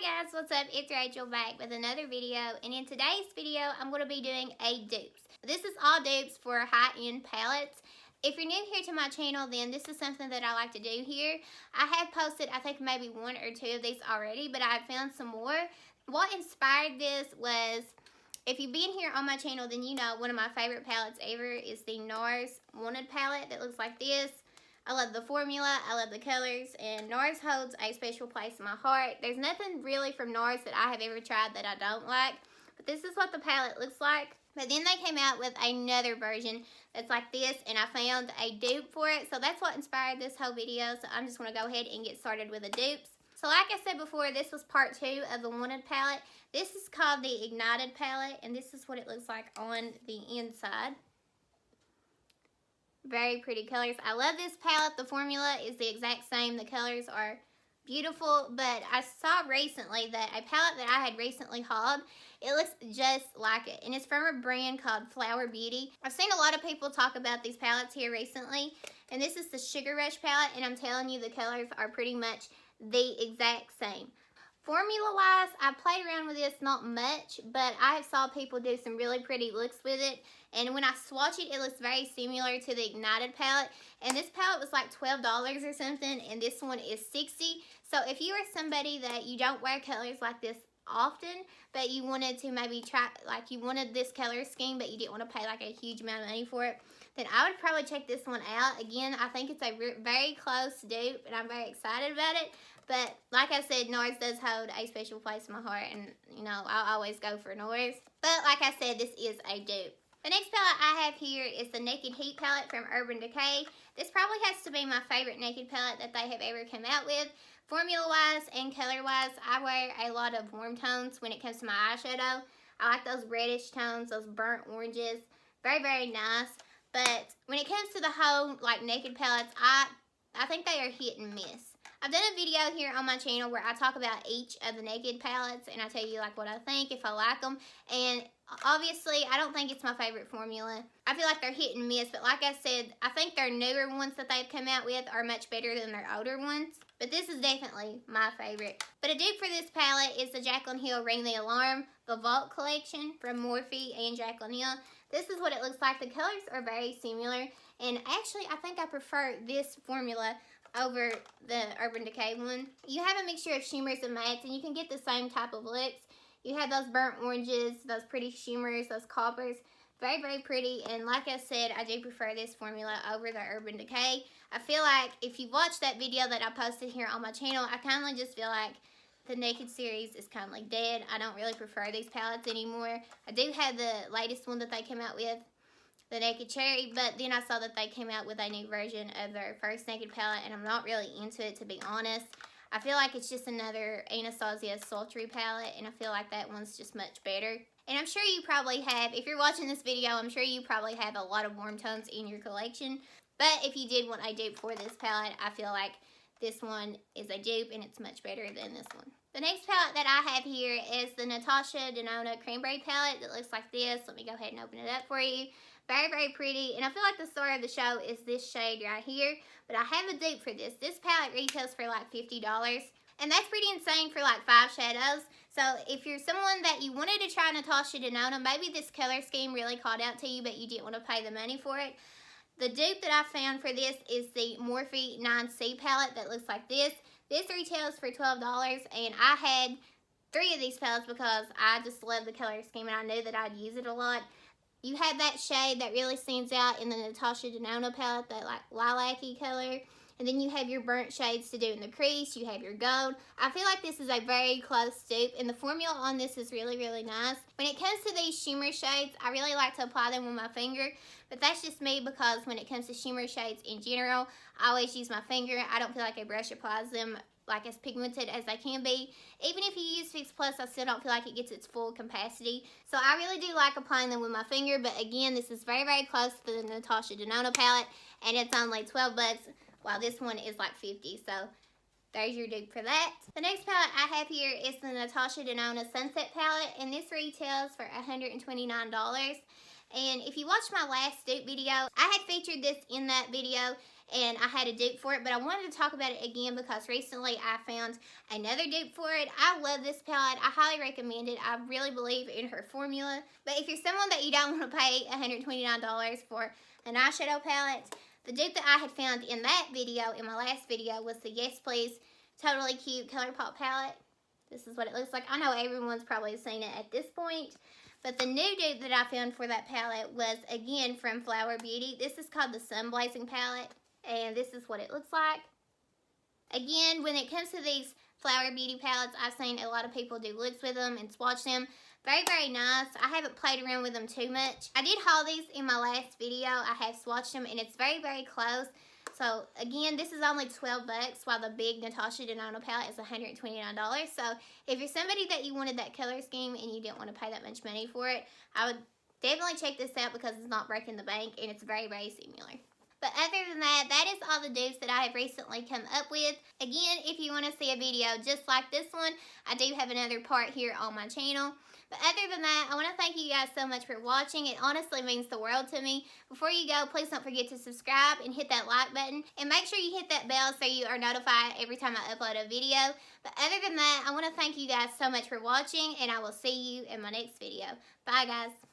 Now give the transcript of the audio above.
Hi guys, what's up? It's Rachel back with another video, and in today's video I'm going to be doing a dupes. This is all dupes for high-end palettes. If you're new here to my channel, then this is something that I like to do here. I have posted I think maybe one or two of these already, but I found some more. What inspired this was, if you've been here on my channel, then you know one of my favorite palettes ever is the Norris Wanted palette that looks like this. I love the formula, I love the colors, and Norris holds a special place in my heart. There's nothing really from Norris that I have ever tried that I don't like, but this is what the palette looks like. But then they came out with another version that's like this, and I found a dupe for it, so that's what inspired this whole video. So I'm just going to go ahead and get started with the dupes. So like I said before, this was part 2 of the Wanted palette. This is called the Ignited palette, and this is what it looks like on the inside. Very pretty colors. I love this palette. The formula is the exact same. The colors are beautiful, but I saw recently that a palette that I had recently hauled, it looks just like it, and it's from a brand called Flower Beauty. I've seen a lot of people talk about these palettes here recently, and this is the Sugar Rush palette, and I'm telling you, the colors are pretty much the exact same. Formula-wise, I played around with this not much, but I have saw people do some really pretty looks with it. And when I swatch it, it looks very similar to the Ignited palette. And this palette was like $12 or something, and this one is $60. So if you are somebody that you don't wear colors like this often, but you wanted to maybe try, like you wanted this color scheme, but you didn't want to pay like a huge amount of money for it, then I would probably check this one out. Again, I think it's a very close dupe, and I'm very excited about it. But like I said, Norris does hold a special place in my heart, and you know, I'll always go for Norris. But like I said, this is a dupe. The next palette I have here is the Naked Heat palette from Urban Decay. This probably has to be my favorite Naked palette that they have ever come out with. Formula-wise and color-wise, I wear a lot of warm tones when it comes to my eyeshadow. I like those reddish tones, those burnt oranges. Very nice. But when it comes to the whole like Naked palettes, I think they are hit and miss. I've done a video here on my channel where I talk about each of the Naked palettes, and I tell you like what I think, if I like them. And obviously, I don't think it's my favorite formula. I feel like they're hit and miss, but like I said, I think their newer ones that they've come out with are much better than their older ones. But this is definitely my favorite. But a dupe for this palette is the Jaclyn Hill Ring the Alarm, the Vault collection from Morphine and Jaclyn Hill. This is what it looks like. The colors are very similar, and actually, I think I prefer this formula over the Urban Decay one. You have a mixture of shimmers and mattes, and you can get the same type of looks. You have those burnt oranges, those pretty shimmers, those coppers. Very pretty, and like I said, I do prefer this formula over the Urban Decay. I feel like if you watch that video that I posted here on my channel, I kind of just feel like the Naked series is kind of like dead. I don't really prefer these palettes anymore. I do have the latest one that they came out with, the Naked Cherry, but then I saw that they came out with a new version of their first Naked palette, and I'm not really into it, to be honest. I feel like it's just another Anastasia sultry palette, and I feel like that one's just much better. And I'm sure you probably have, if you're watching this video, I'm sure you probably have a lot of warm tones in your collection. But if you did want a dupe for this palette, I feel like this one is a dupe, and it's much better than this one. The next palette that I have here is the Natasha Denona Cranberry palette that looks like this. Let me go ahead and open it up for you. Very pretty, and I feel like the star of the show is this shade right here, but I have a dupe for this. This palette retails for like $50, and that's pretty insane for like 5 shadows. So if you're someone that you wanted to try Natasha Denona, maybe this color scheme really called out to you, but you didn't want to pay the money for it, the dupe that I found for this is the Morphine 9C palette that looks like this. This retails for $12, and I had 3 of these palettes because I just love the color scheme, and I knew that I'd use it a lot. You have that shade that really stands out in the Natasha Denona palette, that like lilac-y color. And then you have your burnt shades to do in the crease. You have your gold. I feel like this is a very close dupe, and the formula on this is really nice. When it comes to these shimmer shades, I really like to apply them with my finger, but that's just me because when it comes to shimmer shades in general, I always use my finger. I don't feel like a brush applies them like as pigmented as they can be. Even if you use Fix Plus, I still don't feel like it gets its full capacity. So I really do like applying them with my finger, but again, this is very close to the Natasha Denona palette, and it's only 12 bucks, while this one is like 50. So there's your dupe for that. The next palette I have here is the Natasha Denona Sunset palette, and this retails for $129. And if you watched my last dupe video, I had featured this in that video and I had a dupe for it, but I wanted to talk about it again because recently I found another dupe for it. I love this palette. I highly recommend it. I really believe in her formula. But if you're someone that you don't want to pay $129 for an eyeshadow palette, the dupe that I had found in that video, in my last video, was the Yes Please Totally Cute ColourPop palette. This is what it looks like. I know everyone's probably seen it at this point. But the new dupe that I found for that palette was, again, from Flower Beauty. This is called the Sun Blazing palette. And this is what it looks like. Again, when it comes to these Flower Beauty palettes, I've seen a lot of people do looks with them and swatch them. Very, very nice. I haven't played around with them too much. I did haul these in my last video. I have swatched them and it's very, very close. So again, this is only $12 while the big Natasha Denona palette is $129. So if you're somebody that you wanted that color scheme and you didn't want to pay that much money for it, I would definitely check this out because it's not breaking the bank and it's very, very similar. But other than that, that is all the dupes that I have recently come up with. Again, if you want to see a video just like this one, I do have another part here on my channel. But other than that, I want to thank you guys so much for watching. It honestly means the world to me. Before you go, please don't forget to subscribe and hit that like button. And make sure you hit that bell so you are notified every time I upload a video. But other than that, I want to thank you guys so much for watching. And I will see you in my next video. Bye, guys.